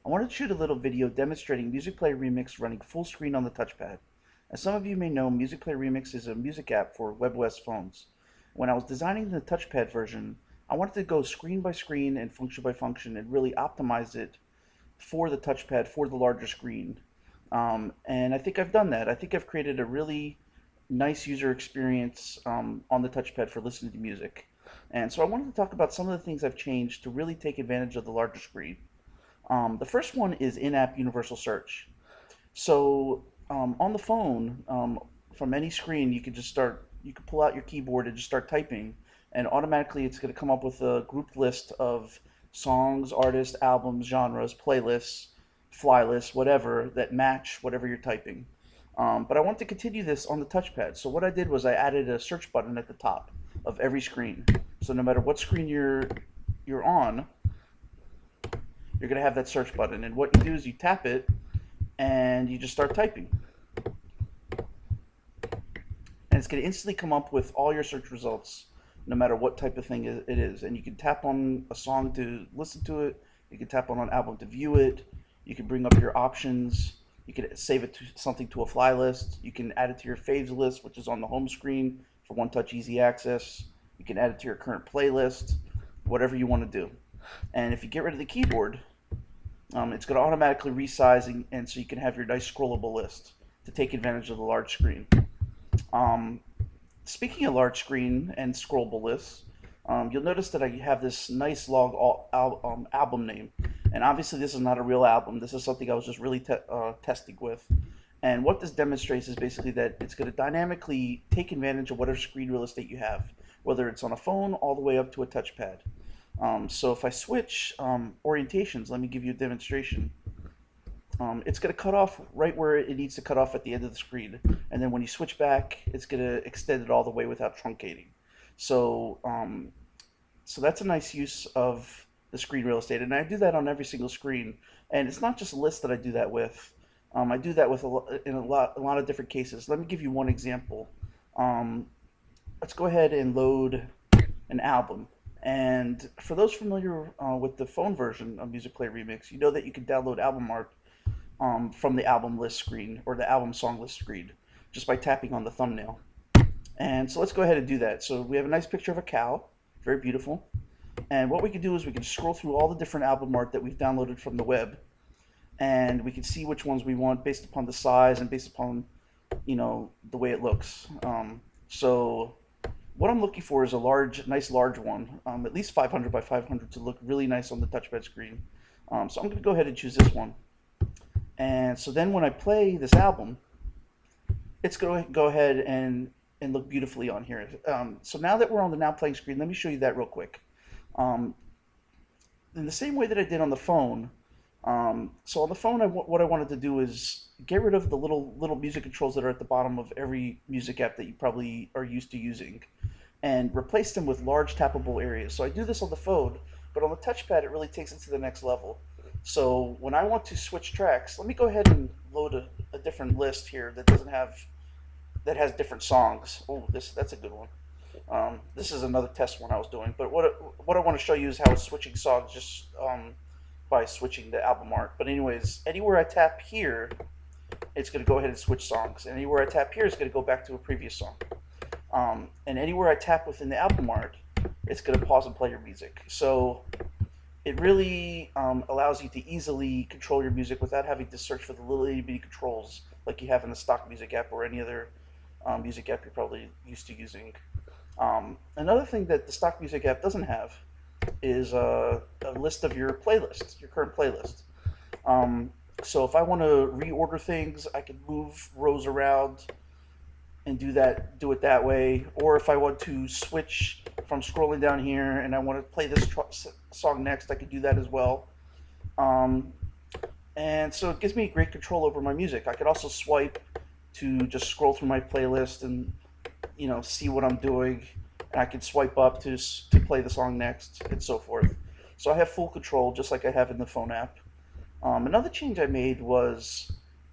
I wanted to shoot a little video demonstrating Music Player Remix running full screen on the touchpad. As some of you may know, Music Player Remix is a music app for WebOS phones. When I was designing the touchpad version, I wanted to go screen by screen and function by function and really optimize it for the touchpad for the larger screen. And I think I've done that. I think I've created a really nice user experience on the touchpad for listening to music. And so I wanted to talk about some of the things I've changed to really take advantage of the larger screen. The first one is in-app universal search. So on the phone, from any screen, you can pull out your keyboard and just start typing, and automatically it's going to come up with a grouped list of songs, artists, albums, genres, playlists, fly lists, whatever, that match whatever you're typing. But I want to continue this on the touchpad. So what I did was I added a search button at the top of every screen. So no matter what screen you're on, you're going to have that search button. And what you do is you tap it and you just start typing. And it's going to instantly come up with all your search results, no matter what type of thing it is. And you can tap on a song to listen to it. You can tap on an album to view it. You can bring up your options. You can save it to something to a fly list. You can add it to your faves list, which is on the home screen for one-touch easy access. You can add it to your current playlist, whatever you want to do. And if you get rid of the keyboard, it's going to automatically resize, and so you can have your nice scrollable list to take advantage of the large screen. Um, Speaking of large screen and scrollable lists, you'll notice that I have this nice album name. And obviously this is not a real album. This is something I was just really testing with. And what this demonstrates is basically that it's going to dynamically take advantage of whatever screen real estate you have, whether it's on a phone all the way up to a touchpad. So if I switch orientations, let me give you a demonstration. It's going to cut off right where it needs to cut off at the end of the screen. And then when you switch back, it's going to extend it all the way without truncating. So, so that's a nice use of the screen real estate. And I do that on every single screen. And it's not just a list that I do that with. I do that with in a lot of different cases. Let me give you one example. Let's go ahead and load an album. And for those familiar with the phone version of Music Player Remix, you know that you can download album art from the album list screen or the album song list screen just by tapping on the thumbnail. And so let's go ahead and do that. So we have a nice picture of a cow, very beautiful. And what we can do is we can scroll through all the different album art that we've downloaded from the web, and we can see which ones we want based upon the size and based upon, the way it looks. So what I'm looking for is a nice large one, at least 500 by 500 to look really nice on the touchpad screen. So I'm going to go ahead and choose this one. And so then when I play this album, it's going to go ahead and look beautifully on here. So now that we're on the now playing screen, let me show you that real quick. Um, in the same way that I did on the phone, so on the phone, what I wanted to do is get rid of the little music controls that are at the bottom of every music app that you probably are used to using, and replace them with large tappable areas. So I do this on the phone, but on the touchpad, it really takes it to the next level. So when I want to switch tracks, let me go ahead and load a different list here that has different songs. Oh, that's a good one. This is another test one I was doing. But what I want to show you is how it's switching songs just by switching the album art. But anyways, anywhere I tap here, it's going to go ahead and switch songs. And anywhere I tap here, it's going to go back to a previous song. And anywhere I tap within the album art, it's going to pause and play your music. So it really allows you to easily control your music without having to search for the little itty bitty controls like you have in the stock music app or any other music app you're probably used to using. Another thing that the stock music app doesn't have is a list of your playlists, your current playlist. So if I want to reorder things, I can move rows around and do it that way. Or if I want to switch from scrolling down here and I want to play this song next, I can do that as well. And so it gives me great control over my music. I could also swipe to just scroll through my playlist and see what I'm doing. And I can swipe up to play the song next and so forth. So I have full control just like I have in the phone app. Another change I made was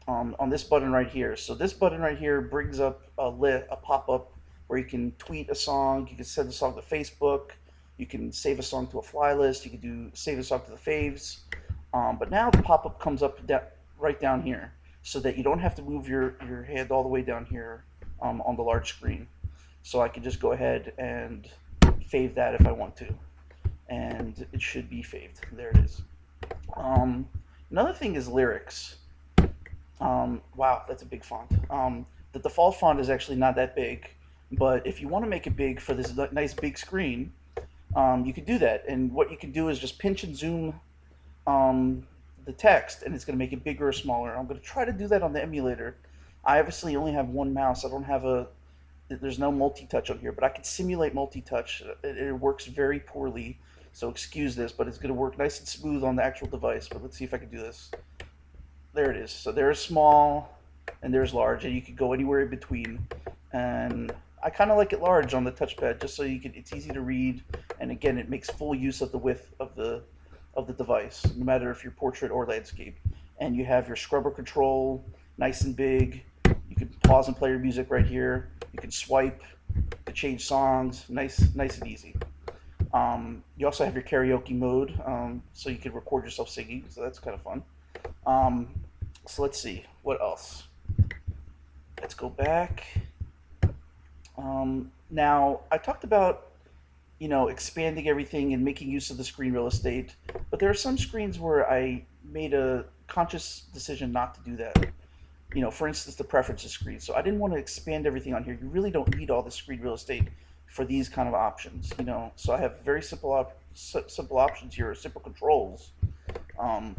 on this button right here. So this button right here brings up a pop-up where you can tweet a song, you can send a song to Facebook, you can save a song to a fly list, you can save a song to the faves. But now the pop-up comes up right down here, so that you don't have to move your hand all the way down here on the large screen. So I can just go ahead and fave that if I want to, and it should be faved. There it is. Um, Another thing is lyrics. Wow, that's a big font. The default font is actually not that big, but if you want to make it big for this nice big screen, you can do that. And what you can do is just pinch and zoom um, the text, and it's going to make it bigger or smaller. I'm going to try to do that on the emulator. I obviously only have one mouse. I don't have a. There's no multi-touch on here, but I can simulate multi-touch. It works very poorly, so excuse this, but it's going to work nice and smooth on the actual device. But let's see if I can do this. There it is. So there's small, and there's large, and you can go anywhere in between. And I kind of like it large on the touchpad, just so you can. It's easy to read, and again, it makes full use of the width of the device, no matter if you're portrait or landscape. And you have your scrubber control, nice and big. You can pause and play your music right here. You can swipe to change songs, nice and easy. You also have your karaoke mode, so you can record yourself singing, so that's kind of fun. Um, so let's see, what else? Let's go back. Now, I talked about expanding everything and making use of the screen real estate. But there are some screens where I made a conscious decision not to do that. For instance, the preferences screen. So I didn't want to expand everything on here. You really don't need all the screen real estate for these kind of options. So I have very simple options here, simple controls. Um,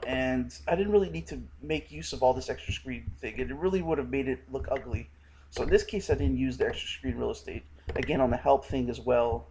and I didn't really need to make use of all this extra screen thing. It really would have made it look ugly. So in this case, I didn't use the extra screen real estate. Again, on the help thing as well,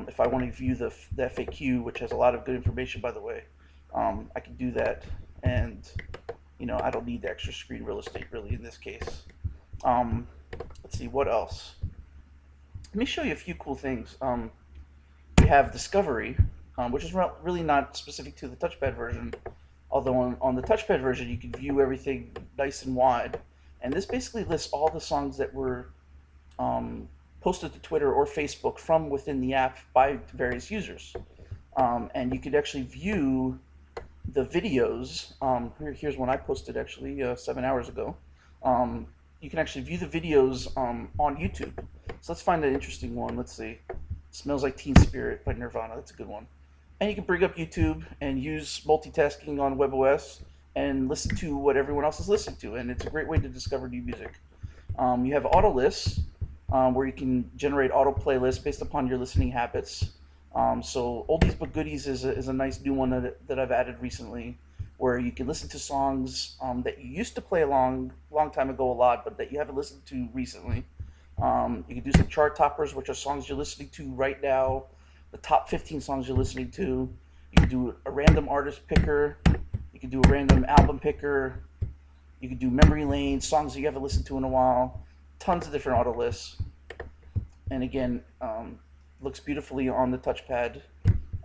if I want to view the FAQ, which has a lot of good information, by the way, I can do that. And, I don't need the extra screen real estate really in this case. Um, let's see, what else? Let me show you a few cool things. We have Discovery, which is really not specific to the touchpad version. Although on the touchpad version, you can view everything nice and wide. And this basically lists all the songs that were um, posted to Twitter or Facebook from within the app by various users. And you could actually view the videos. Here's one I posted actually 7 hours ago. You can actually view the videos on YouTube. So let's find an interesting one. Let's see. Smells Like Teen Spirit by Nirvana. That's a good one. And you can bring up YouTube and use multitasking on WebOS and listen to what everyone else is listening to. And it's a great way to discover new music. You have auto lists, where you can generate auto playlists based upon your listening habits. So Oldies But Goodies is a nice new one that I've added recently, where you can listen to songs that you used to play a long time ago a lot, but that you haven't listened to recently. You can do some chart toppers, which are songs you're listening to right now, the top 15 songs you're listening to. You can do a random artist picker. You can do a random album picker. You can do memory lane, songs that you haven't listened to in a while. Tons of different auto lists. And again, looks beautifully on the touchpad.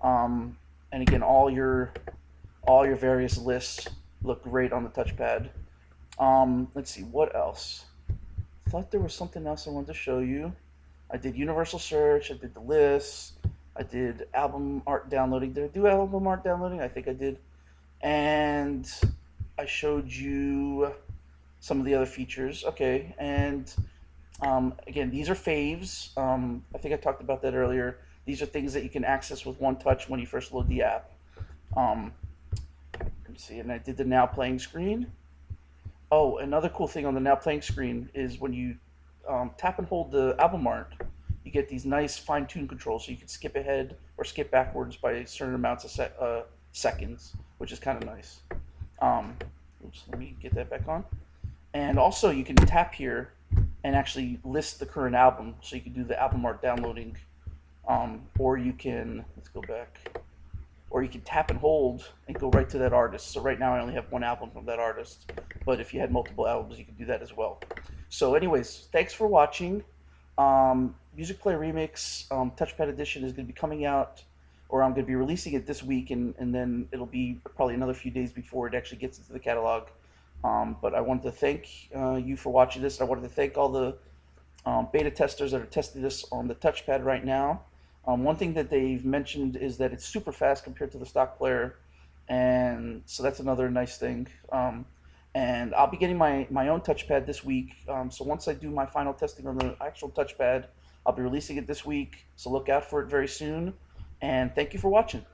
And again, all your various lists look great on the touchpad. Let's see, what else? I thought there was something else I wanted to show you. I did universal search. I did the lists. I did album art downloading. Did I do album art downloading? I think I did. And I showed you some of the other features. Okay, and again, these are faves. I think I talked about that earlier. These are things that you can access with one touch when you first load the app. Um, let me see, and I did the now playing screen. Oh, another cool thing on the now playing screen is when you tap and hold the album art, you get these nice fine-tuned controls, so you can skip ahead or skip backwards by certain amounts of seconds, which is kind of nice. Oops, let me get that back on. And also, you can tap here and actually list the current album, so you can do the album art downloading, or you can, let's go back, or you can tap and hold and go right to that artist. So right now I only have one album from that artist, but if you had multiple albums, you could do that as well. So anyways, thanks for watching. Music Player Remix Touchpad Edition is going to be coming out, or I'm going to be releasing it this week, and then it'll be probably another few days before it actually gets into the catalog. But I wanted to thank you for watching this. I wanted to thank all the beta testers that are testing this on the touchpad right now. One thing that they've mentioned is that it's super fast compared to the stock player, and and so that's another nice thing. And I'll be getting my own touchpad this week. So once I do my final testing on the actual touchpad, I'll be releasing it this week. So look out for it very soon. And thank you for watching.